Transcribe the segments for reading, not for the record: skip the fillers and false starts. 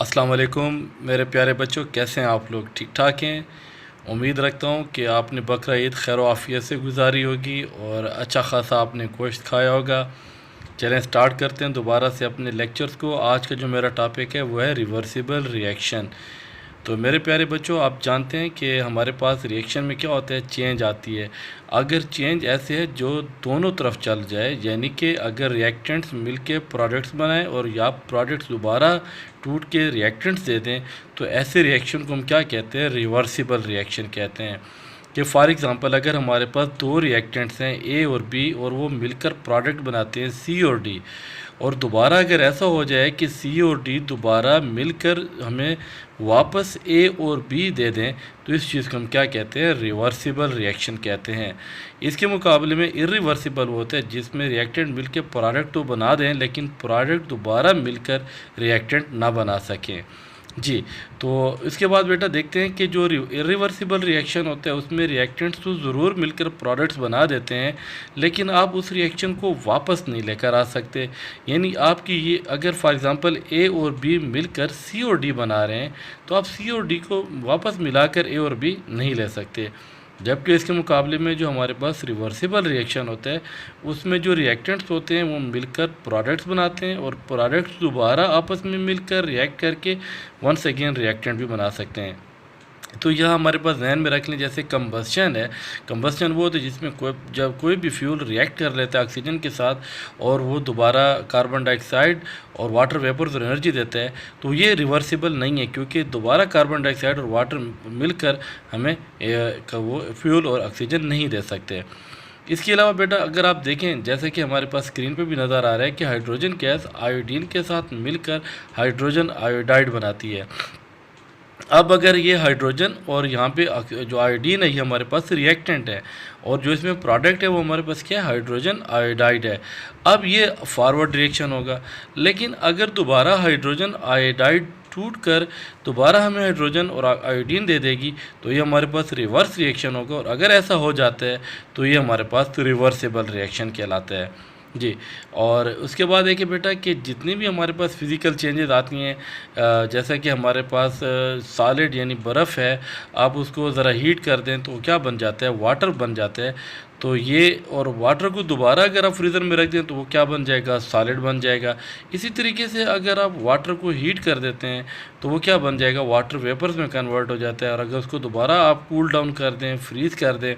अस्सलाम वालेकुम मेरे प्यारे बच्चों, कैसे हैं आप लोग? ठीक ठाक हैं। उम्मीद रखता हूँ कि आपने बकरा ईद खैर आफियत से गुजारी होगी और अच्छा खासा आपने गोश्त खाया होगा। चलें स्टार्ट करते हैं दोबारा से अपने लेक्चर्स को। आज का जो मेरा टॉपिक है वो है रिवर्सिबल रिएक्शन। तो मेरे प्यारे बच्चों, आप जानते हैं कि हमारे पास रिएक्शन में क्या होता है, चेंज आती है। अगर चेंज ऐसे है जो दोनों तरफ चल जाए, यानी कि अगर रिएक्टेंट्स मिलके प्रोडक्ट्स बनाएं और या प्रोडक्ट्स दोबारा टूट के रिएक्टेंट्स दे दें, तो ऐसे रिएक्शन को हम क्या कहते हैं, रिवर्सिबल रिएक्शन कहते हैं। कि फॉर एग्ज़ाम्पल अगर हमारे पास दो रिएक्टेंट्स हैं ए और बी और वो मिलकर प्रोडक्ट बनाते हैं सी और डी, और दोबारा अगर ऐसा हो जाए कि सी और डी दोबारा मिलकर हमें वापस ए और बी दे दें, तो इस चीज़ को हम क्या कहते हैं, रिवर्सिबल रिएक्शन कहते हैं। इसके मुकाबले में इरिवर्सिबल होता है जिसमें रिएक्टेंट मिलकर प्रोडक्ट तो बना दें लेकिन प्रोडक्ट दोबारा मिलकर रिएक्टेंट ना बना सकें। जी, तो इसके बाद बेटा देखते हैं कि जो इरिवर्सिबल रिएक्शन होता है उसमें रिएक्टेंट्स तो ज़रूर मिलकर प्रोडक्ट्स बना देते हैं, लेकिन आप उस रिएक्शन को वापस नहीं लेकर आ सकते। यानी आपकी ये अगर फॉर एग्ज़ाम्पल ए और बी मिलकर सी और डी बना रहे हैं, तो आप सी और डी को वापस मिलाकर ए और बी नहीं ले सकते। जबकि इसके मुकाबले में जो हमारे पास रिवर्सिबल रिएक्शन होता है उसमें जो रिएक्टेंट्स होते हैं वो मिलकर प्रोडक्ट्स बनाते हैं और प्रोडक्ट्स दोबारा आपस में मिलकर रिएक्ट करके वंस अगेन रिएक्टेंट भी बना सकते हैं। तो यह हमारे पास जहन में रख लें, जैसे कंबस्शन है। कंबस्शन वो होता है जिसमें जब कोई भी फ्यूल रिएक्ट कर लेता है ऑक्सीजन के साथ और वो दोबारा कार्बन डाइऑक्साइड और वाटर वेपर्स और एनर्जी देता है, तो ये रिवर्सिबल नहीं है क्योंकि दोबारा कार्बन डाइऑक्साइड और वाटर मिलकर हमें वो फ्यूल और ऑक्सीजन नहीं दे सकते। इसके अलावा बेटा अगर आप देखें, जैसे कि हमारे पास स्क्रीन पे भी नज़र आ रहा है कि हाइड्रोजन गैस आयोडीन के साथ मिलकर हाइड्रोजन आयोडाइड बनाती है। अब अगर ये हाइड्रोजन और यहाँ पे जो आयोडीन है ये हमारे पास रिएक्टेंट है और जो इसमें प्रोडक्ट है वो हमारे पास क्या है, हाइड्रोजन आयोडाइड है। अब ये फॉरवर्ड रिएक्शन होगा, लेकिन अगर दोबारा हाइड्रोजन आयोडाइड टूट कर दोबारा हमें हाइड्रोजन और आयोडीन दे देगी, तो ये हमारे पास रिवर्स रिएक्शन होगा। और अगर ऐसा हो जाता है तो ये हमारे पास रिवर्सिबल रिएक्शन कहलाता है। जी, और उसके बाद देखिए बेटा कि जितनी भी हमारे पास फिज़िकल चेंजेस आती हैं, जैसा कि हमारे पास सॉलिड यानी बर्फ़ है, आप उसको ज़रा हीट कर दें तो क्या बन जाता है, वाटर बन जाता है। तो ये और वाटर को दोबारा अगर आप फ्रीज़र में रख दें तो वो क्या बन जाएगा, सॉलिड बन जाएगा। इसी तरीके से अगर आप वाटर को हीट कर देते हैं तो वो क्या बन जाएगा, वाटर वेपर्स में कन्वर्ट हो जाता है। और अगर उसको दोबारा आप कूल डाउन कर दें, फ्रीज़ कर दें,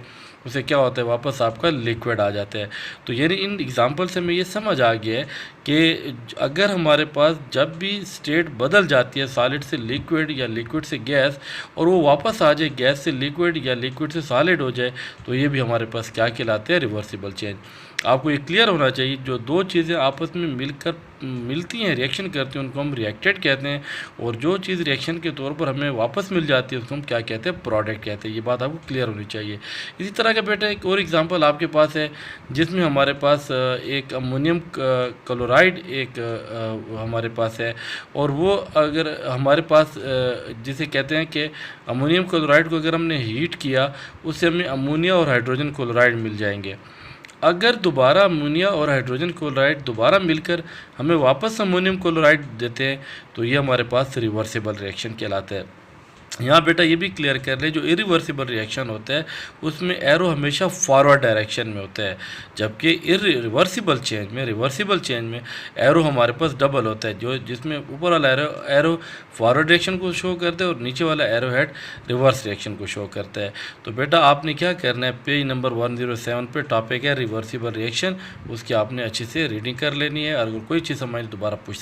उसे क्या होता है, वापस आपका लिक्विड आ जाता है। तो यानी इन एग्जांपल से हमें ये समझ आ गया है कि अगर हमारे पास जब भी स्टेट बदल जाती है सॉलिड से लिक्विड या लिक्विड से गैस और वो वापस आ जाए गैस से लिक्विड या लिक्विड से सॉलिड हो जाए, तो ये भी हमारे पास क्या कहलाते हैं, रिवर्सिबल चेंज। आपको ये क्लियर होना चाहिए, जो दो चीज़ें आपस में मिलकर मिलती हैं, रिएक्शन करती हैं, उनको हम रिएक्टेड कहते हैं। और जो चीज़ रिएक्शन के तौर पर हमें वापस मिल जाती है उसको हम क्या कहते हैं, प्रोडक्ट कहते हैं। ये बात आपको क्लियर होनी चाहिए। इसी तरह का बेटा एक और एग्जांपल आपके पास है जिसमें हमारे पास एक अमोनियम क्लोराइड एक हमारे पास है, और वो अगर हमारे पास जिसे कहते हैं कि अमोनियम क्लोराइड को अगर हमने हीट किया उससे हमें अमोनिया और हाइड्रोजन क्लोराइड मिल जाएंगे। अगर दोबारा अमोनिया और हाइड्रोजन क्लोराइड दोबारा मिलकर हमें वापस अमोनियम क्लोराइड देते हैं, तो ये हमारे पास रिवर्सिबल रिएक्शन कहलाता है। यहाँ बेटा ये भी क्लियर कर ले, जो इरिवर्सिबल रिएक्शन होता है उसमें एरो हमेशा फॉरवर्ड डायरेक्शन में होता है, जबकि रिवर्सिबल चेंज में एरो हमारे पास डबल होता है, जो जिसमें ऊपर वाला एरो फॉरवर्ड रिएक्शन को शो करता है और नीचे वाला एरो हेड रिवर्स रिएक्शन को शो करता है। तो बेटा आपने क्या करना है, पेज नंबर 107 पे टॉपिक है रिवर्सिबल रिएक्शन, उसकी आपने अच्छे से रीडिंग कर लेनी है। और अगर कोई चीज़ समझ दोबारा पूछ सकते